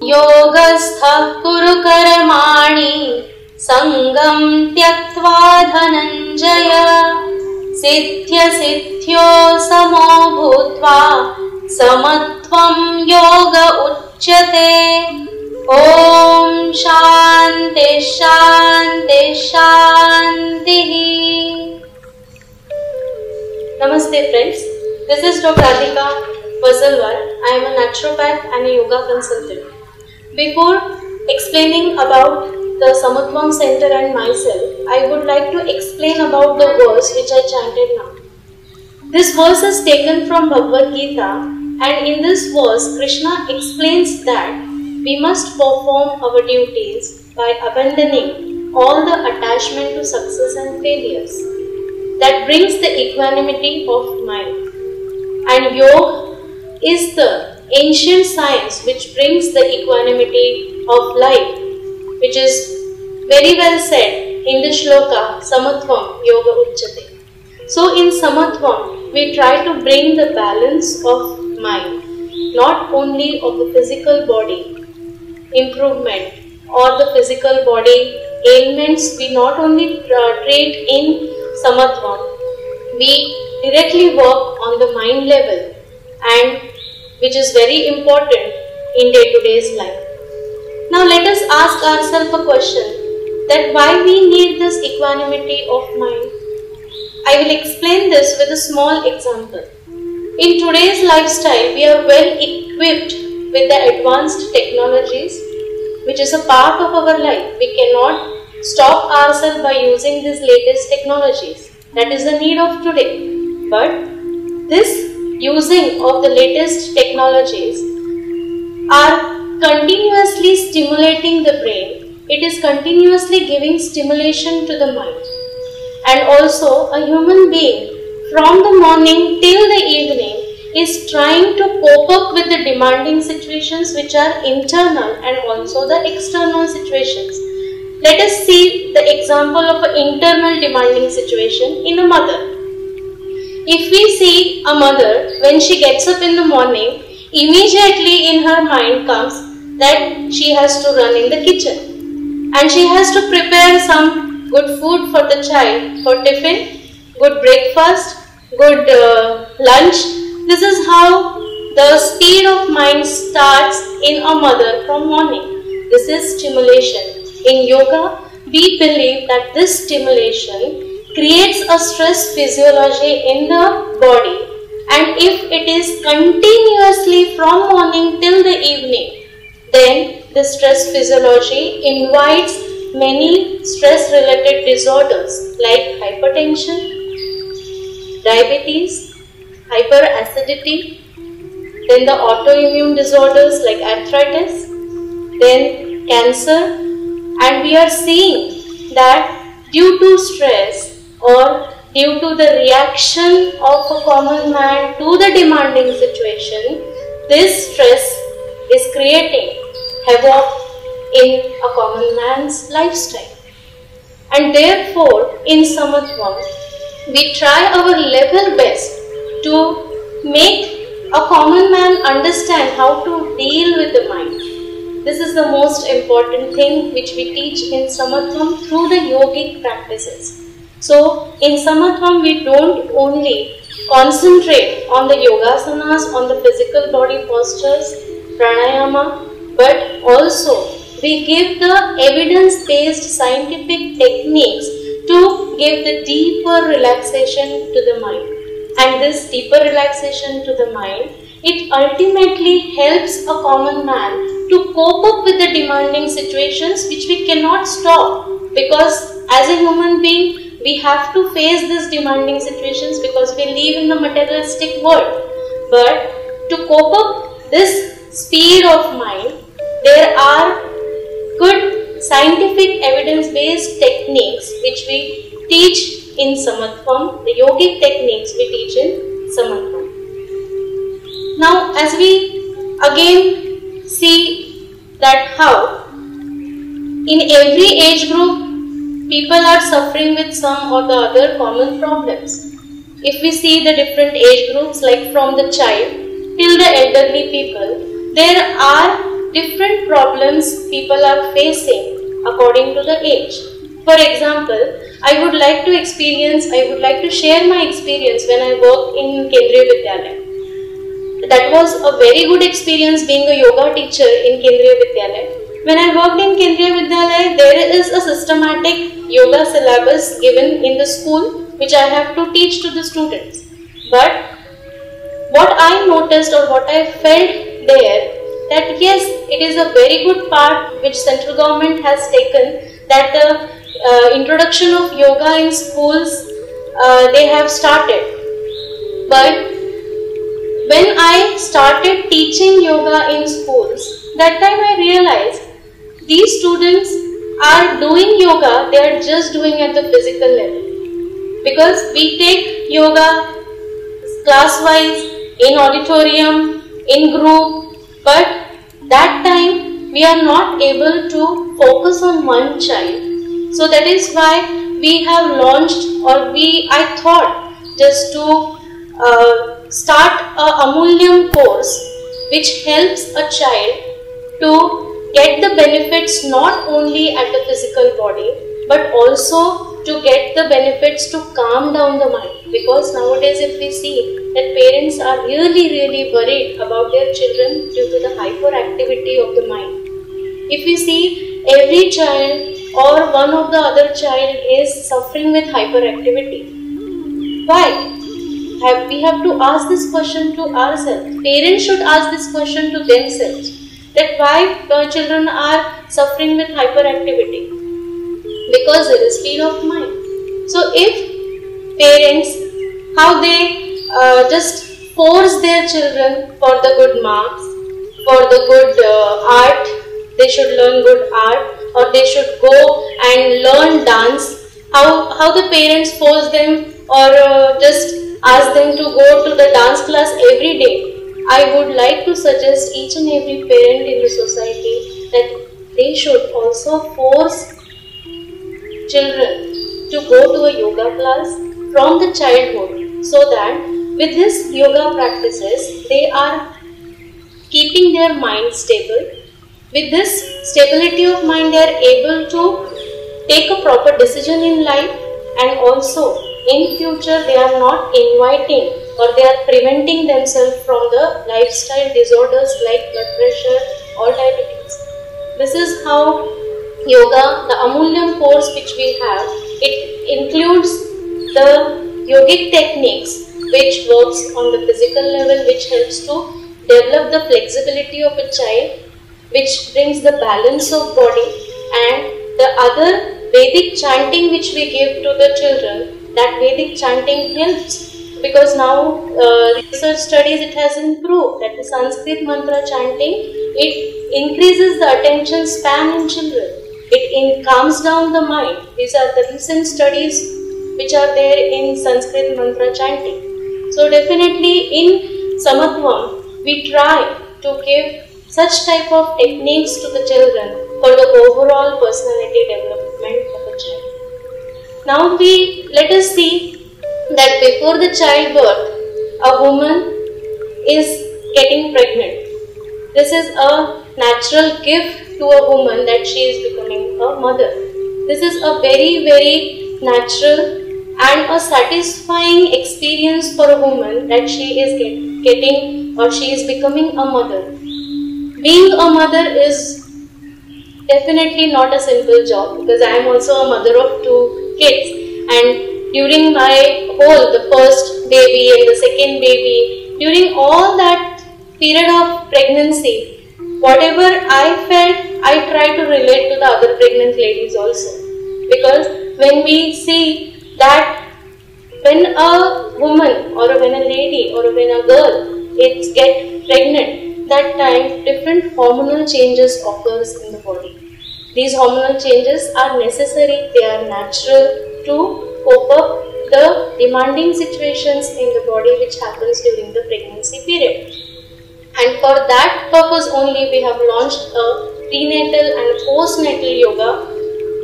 योगस्थः कुरु कर्माणि संगं त्यक्त्वा धनञ्जय सिद्ध्यसिद्ध्यो समो भूत्वा समत्वं योग उच्यते। ॐ शान्ति शान्ति शान्तिः। Namaste friends, this is Dr. Radhika Vasalwar. I am a naturopath and a yoga consultant. Before explaining about the Samatvam Center and myself, I would like to explain about the verse which I chanted now. This verse is taken from Bhagavad Gita, and in this verse Krishna explains that we must perform our duties by abandoning all the attachment to success and failures. That brings the equanimity of mind. And yoga is the ancient science which brings the equanimity of life, which is very well said in the shloka Samatvam Yoga Uchyate. So in Samatvam we try to bring the balance of mind, not only of the physical body improvement or the physical body ailments. We not only treat in Samatvam, we directly work on the mind level, and which is very important in day-to-day's life. Now let us ask ourselves a question, that why we need this equanimity of mind. I will explain this with a small example. In today's lifestyle, we are well equipped with the advanced technologies, which is a part of our life. We cannot stop ourselves by using these latest technologies. That is the need of today. But this using of the latest technologies are continuously stimulating the brain. It is continuously giving stimulation to the mind. And also a human being from the morning till the evening is trying to cope up with the demanding situations which are internal and also the external situations. Let us see the example of an internal demanding situation in a mother. If we see a mother, when she gets up in the morning, immediately in her mind comes that she has to run in the kitchen and she has to prepare some good food for the child, for tiffin, good breakfast, good lunch. This is how the speed of mind starts in a mother from morning. This is stimulation. In yoga, we believe that this stimulation creates a stress physiology in the body, and if it is continuously from morning till the evening, then the stress physiology invites many stress related disorders like hypertension, diabetes, hyperacidity, then the autoimmune disorders like arthritis, then cancer. And we are seeing that due to stress or due to the reaction of a common man to the demanding situation, this stress is creating havoc in a common man's lifestyle. And therefore, in Samatvam, we try our level best to make a common man understand how to deal with the mind. This is the most important thing which we teach in Samatvam through the yogic practices. So in Samatvam we don't only concentrate on the yogasanas, on the physical body postures, pranayama, but also we give the evidence-based scientific techniques to give the deeper relaxation to the mind. And this deeper relaxation to the mind, it ultimately helps a common man to cope up with the demanding situations which we cannot stop, because as a human being we have to face these demanding situations because we live in the materialistic world. But to cope up this speed of mind, there are good scientific evidence-based techniques which we teach in Samatvam, the yogic techniques we teach in Samatvam. Now as we again see that how in every age group people are suffering with some or the other common problems. If we see the different age groups, like from the child till the elderly people, there are different problems people are facing according to the age. For example, I would like to share my experience when I worked in Kendriya Vidyalaya. That was a very good experience being a yoga teacher in Kendriya Vidyalaya. When I worked in Kendriya Vidyalaya, there is a systematic yoga syllabus given in the school which I have to teach to the students. But what I noticed or what I felt there, that yes, it is a very good part which central government has taken, that the introduction of yoga in schools they have started. But when I started teaching yoga in schools, that time I realized these students are doing yoga, they are just doing at the physical level. Because we take yoga class-wise, in auditorium, in group, but that time we are not able to focus on one child. So that is why we have launched, or I thought just to start a Amulyam course which helps a child to get the benefits not only at the physical body but also to get the benefits to calm down the mind. Because nowadays if we see that parents are really worried about their children due to the hyperactivity of the mind. If we see every child or one of the other child is suffering with hyperactivity. Why? We have to ask this question to ourselves. Parents should ask this question to themselves. That why the children are suffering with hyperactivity? Because there is fear of mind. So if parents, how they just force their children for the good marks, for the good art, they should learn good art, or they should go and learn dance, how the parents force them or just ask them to go to the dance class every day. I would like to suggest each and every parent in the society that they should also force children to go to a yoga class from the childhood, so that with this yoga practices they are keeping their mind stable. With this stability of mind, they are able to take a proper decision in life, and also in future they are not inviting or they are preventing themselves from the lifestyle disorders like blood pressure or diabetes. This is how yoga, the Amulyam course which we have, it includes the yogic techniques which works on the physical level, which helps to develop the flexibility of a child, which brings the balance of body, and the other Vedic chanting which we give to the children, that Vedic chanting helps. Because now research studies it has improved that the Sanskrit mantra chanting, it increases the attention span in children. It calms down the mind. These are the recent studies which are there in Sanskrit mantra chanting. So definitely in Samatvam we try to give such type of techniques to the children for the overall personality development of a child. Now let us see that before the childbirth, a woman is getting pregnant. This is a natural gift to a woman that she is becoming a mother. This is a very natural and a satisfying experience for a woman that she is getting or she is becoming a mother. Being a mother is definitely not a simple job, because I am also a mother of 2 kids, and during my the first baby and the second baby, during all that period of pregnancy, whatever I felt, I try to relate to the other pregnant ladies also. Because when we see that when a woman or when a lady or when a girl gets pregnant, that time different hormonal changes occurs in the body. These hormonal changes are necessary, they are natural to cope up the demanding situations in the body which happens during the pregnancy period. And for that purpose only we have launched a prenatal and postnatal yoga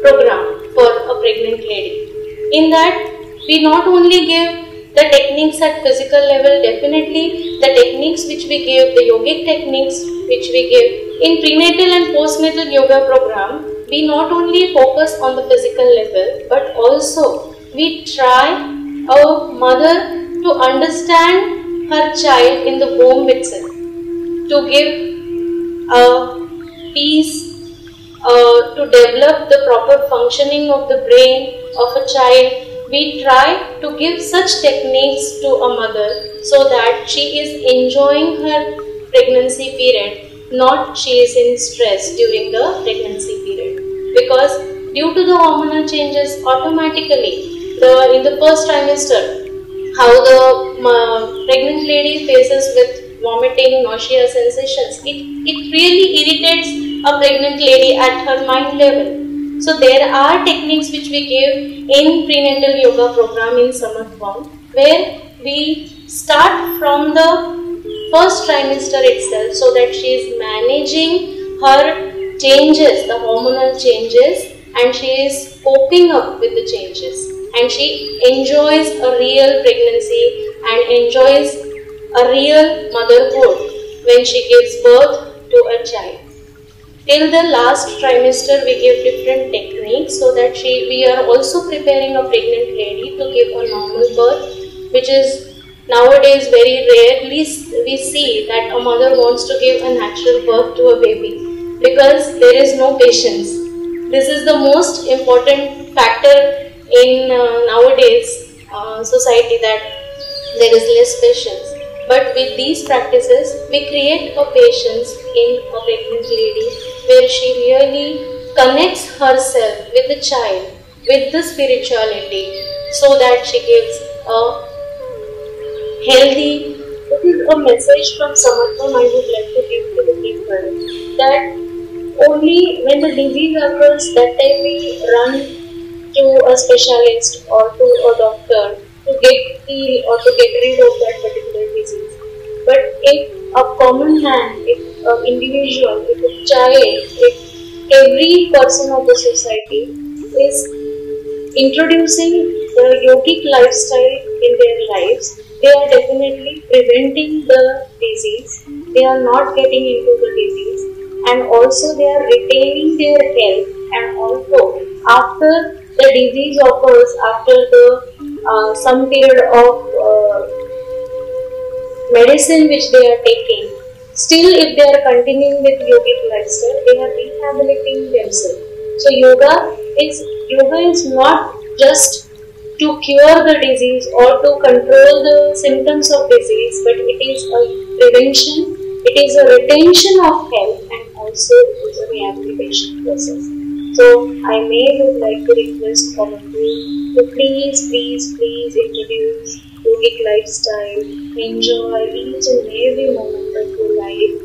program for a pregnant lady. In that we not only give the techniques at physical level, definitely the techniques which we give, the yogic techniques which we give in prenatal and postnatal yoga program, we not only focus on the physical level, but also we try our mother to understand her child in the womb itself, to give peace, to develop the proper functioning of the brain of a child. We try to give such techniques to a mother so that she is enjoying her pregnancy period, not she is in stress during the pregnancy period. Because due to the hormonal changes, automatically in the first trimester, how the pregnant lady faces with vomiting, nausea sensations, it really irritates a pregnant lady at her mind level. So there are techniques which we give in prenatal yoga program in Samatvam, where we start from the first trimester itself so that she is managing her changes, the hormonal changes, and she is coping up with the changes, and she enjoys a real pregnancy and enjoys a real motherhood when she gives birth to a child. Till the last trimester we give different techniques so that we are also preparing a pregnant lady to give a normal birth, which is nowadays very rarely we see that a mother wants to give a natural birth to a baby because there is no patience. This is the most important factor in nowadays society, that there is less patience. But with these practices, we create a patience in a pregnant lady where she really connects herself with the child, with the spirituality, so that she gives a healthy. This is a message from Samatvam I would like to give to the people, that only when the disease occurs, that time we run to a specialist or to a doctor to get healed or to get rid of that particular disease. But if a common man, if an individual, if a child, if every person of the society is introducing the yogic lifestyle in their lives, they are definitely preventing the disease, they are not getting into the disease, and also they are retaining their health, and also after the disease occurs, after the some period of medicine which they are taking, still if they are continuing with yogic lifestyle, they are rehabilitating themselves. So yoga is not just to cure the disease or to control the symptoms of disease, but it is a prevention, it is a retention of health, and also it is a rehabilitation process. So I would like to request all of you to please introduce yogic lifestyle, enjoy each and every moment of your life,